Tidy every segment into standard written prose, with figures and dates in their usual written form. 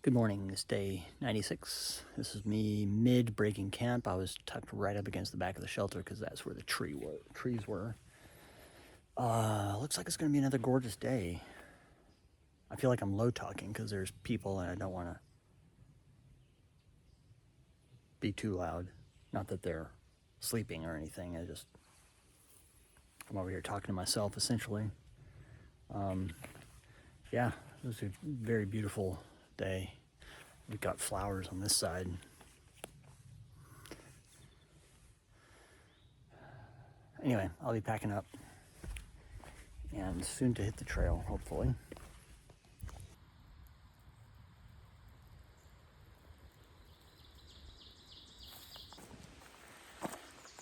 Good morning, it's day 96. This is me mid-breaking camp. I was tucked right up against the back of the shelter because that's where the trees were. Looks like it's going to be another gorgeous day. I feel like I'm low talking because there's people and I don't want to be too loud. Not that they're sleeping or anything. I'm over here talking to myself essentially. Yeah, it was a very beautiful day. We've got flowers on this side. Anyway, I'll be packing up and soon to hit the trail, hopefully.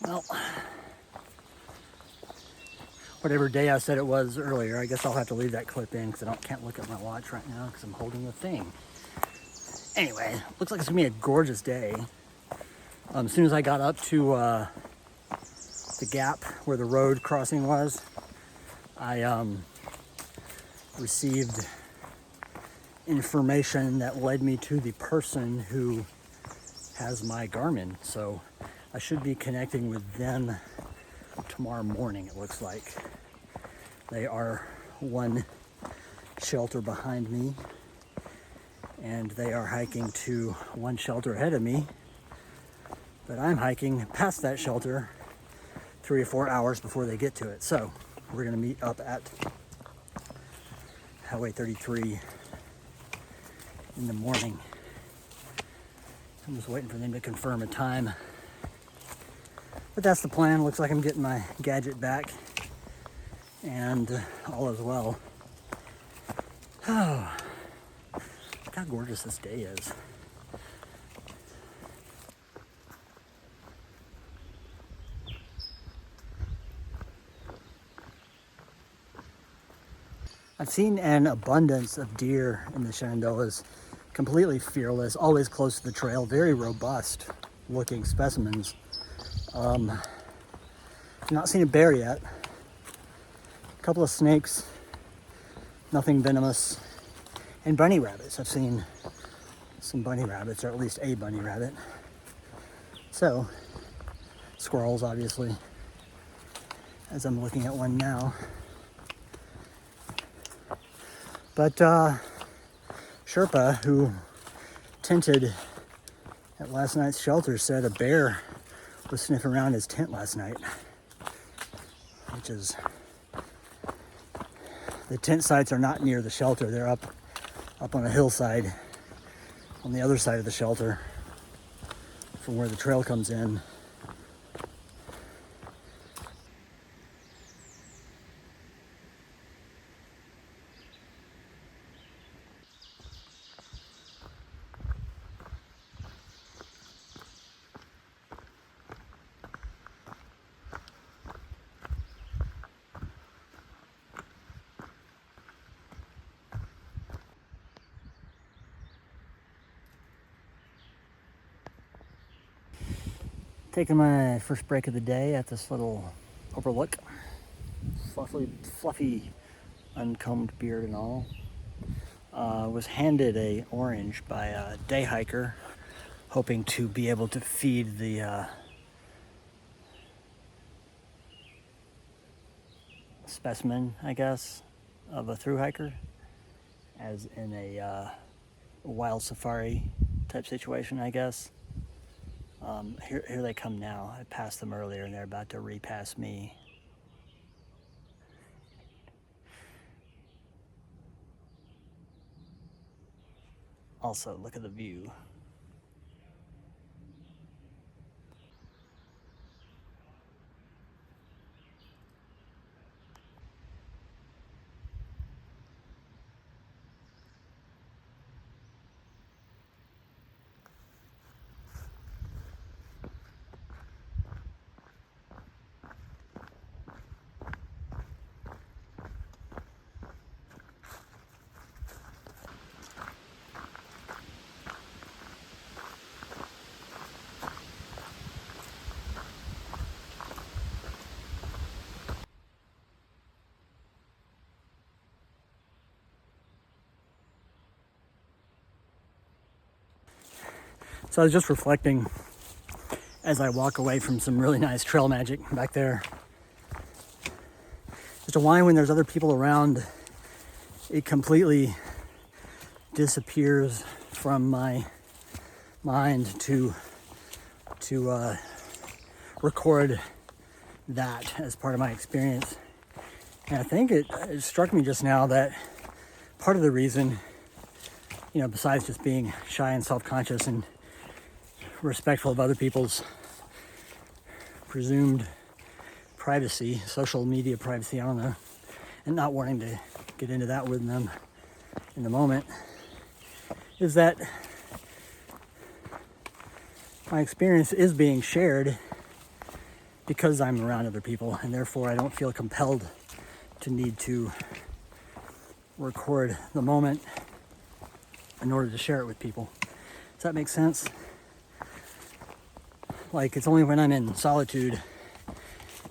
Well, whatever day I said it was earlier, I guess I'll have to leave that clip in because can't look at my watch right now because I'm holding the thing. Anyway, looks like it's gonna be a gorgeous day. As soon as I got up to the gap where the road crossing was, I received information that led me to the person who has my Garmin. So I should be connecting with them tomorrow morning, it looks like. They are one shelter behind me, and they are hiking to one shelter ahead of me. But I'm hiking past that shelter 3 or 4 hours before they get to it. So we're gonna meet up at Highway 33 in the morning. I'm just waiting for them to confirm a time. But that's the plan. Looks like I'm getting my gadget back and all is well. Oh, look how gorgeous this day is. I've seen an abundance of deer in the Shenandoahs, completely fearless, always close to the trail, very robust looking specimens. I've not seen a bear yet. A couple of snakes, nothing venomous, and bunny rabbits. I've seen some bunny rabbits, or at least a bunny rabbit. So, squirrels obviously, as I'm looking at one now. But Sherpa, who tented at last night's shelter, said a bear was sniffing around his tent last night, which is, the tent sites are not near the shelter. They're up on a hillside on the other side of the shelter from where the trail comes in. Taking my first break of the day at this little overlook. Fluffy, uncombed beard and all. Was handed a orange by a day hiker, hoping to be able to feed the specimen, I guess, of a thru hiker, as in a wild safari type situation, I guess. Here they come now. I passed them earlier and they're about to repass me. Also, look at the view. So I was just reflecting as I walk away from some really nice trail magic back there. Just a why when there's other people around, it completely disappears from my mind to record that as part of my experience. And I think it struck me just now that part of the reason, besides just being shy and self-conscious and respectful of other people's presumed privacy, social media privacy, I don't know, and not wanting to get into that with them in the moment, is that my experience is being shared because I'm around other people, and therefore I don't feel compelled to need to record the moment in order to share it with people. Does that make sense? Like, it's only when I'm in solitude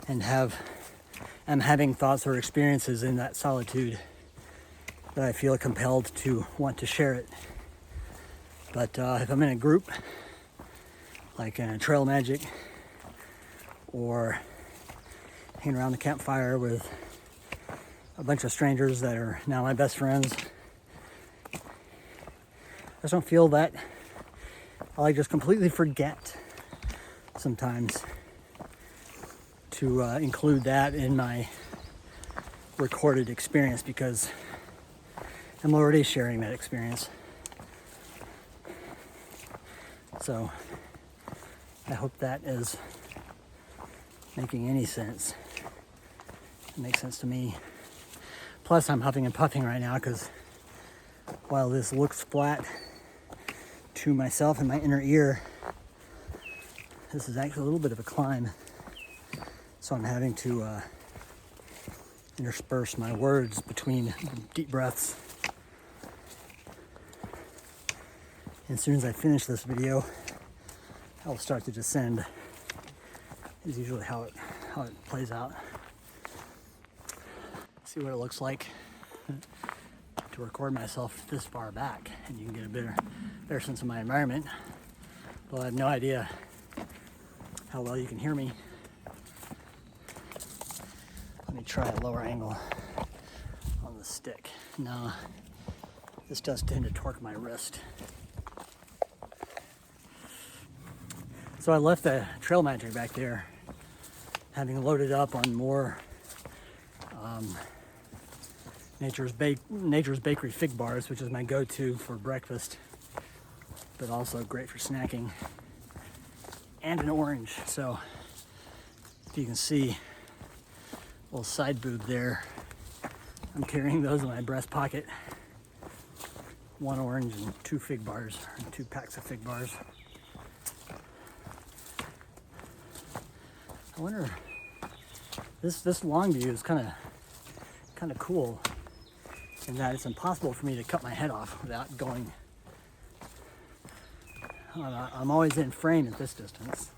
and am having thoughts or experiences in that solitude that I feel compelled to want to share it. But if I'm in a group, like in a trail magic, or hanging around the campfire with a bunch of strangers that are now my best friends, I just don't feel that. I just completely forget sometimes to include that in my recorded experience because I'm already sharing that experience. So I hope that is making any sense. It makes sense to me. Plus, I'm huffing and puffing right now because while this looks flat to myself and my inner ear, this is actually a little bit of a climb. So I'm having to intersperse my words between deep breaths. And as soon as I finish this video, I'll start to descend. Is usually how it plays out. See what it looks like to record myself this far back, and you can get a better sense of my environment. But I have no idea how well you can hear me. Let me try a lower angle on the stick. No, this does tend to torque my wrist. So I left the trail magic back there, having loaded up on more Nature's Bakery fig bars, which is my go-to for breakfast, but also great for snacking, and an orange. So if you can see a little side boob there, I'm carrying those in my breast pocket. 1 orange and 2 fig bars, and 2 packs of fig bars. I wonder, this long view is kind of cool in that it's impossible for me to cut my head off without going. I'm always in frame at this distance,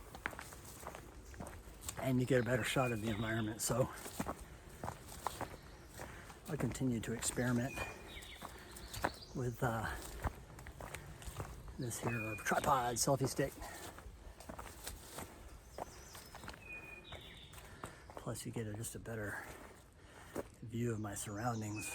and you get a better shot of the environment. So I'll continue to experiment with this here tripod selfie stick. Plus you get just a better view of my surroundings.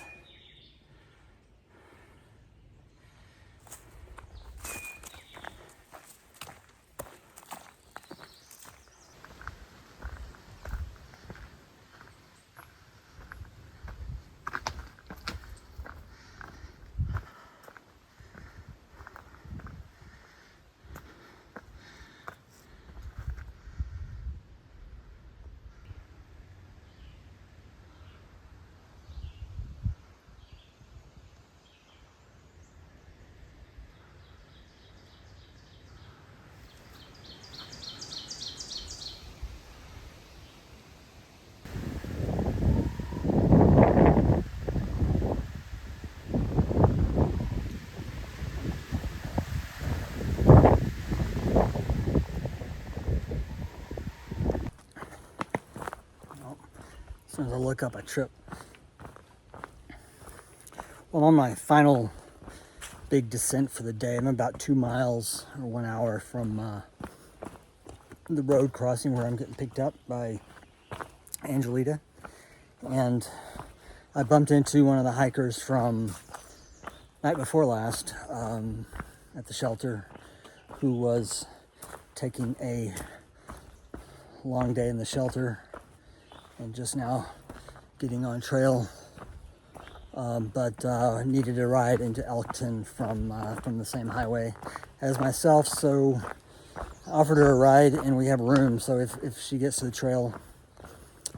As soon as I look up, I trip. Well, on my final big descent for the day. I'm about 2 miles or 1 hour from the road crossing where I'm getting picked up by Angelita. And I bumped into one of the hikers from night before last at the shelter, who was taking a long day in the shelter and just now getting on trail, but needed a ride into Elkton from the same highway as myself. So I offered her a ride, and we have room. So if she gets to the trail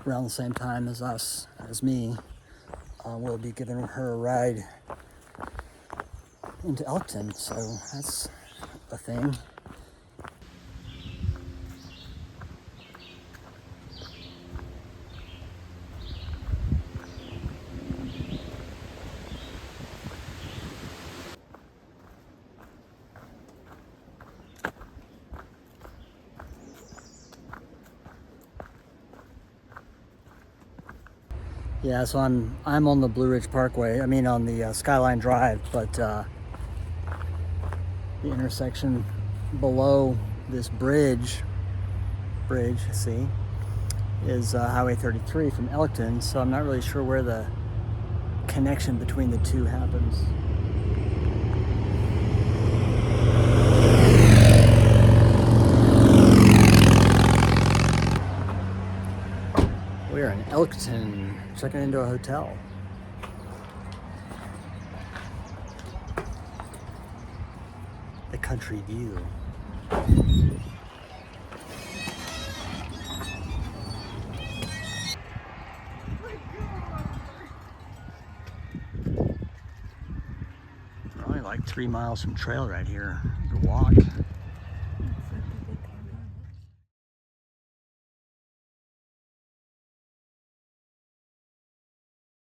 around the same time as me, we'll be giving her a ride into Elkton. So that's a thing. Yeah, so I'm on the Blue Ridge Parkway. I mean, on the Skyline Drive, but the intersection below this bridge, see, is Highway 33 from Elkton. So I'm not really sure where the connection between the two happens. We're in Elkton, checking into a hotel. The country view. We're only like 3 miles from trail right here to walk.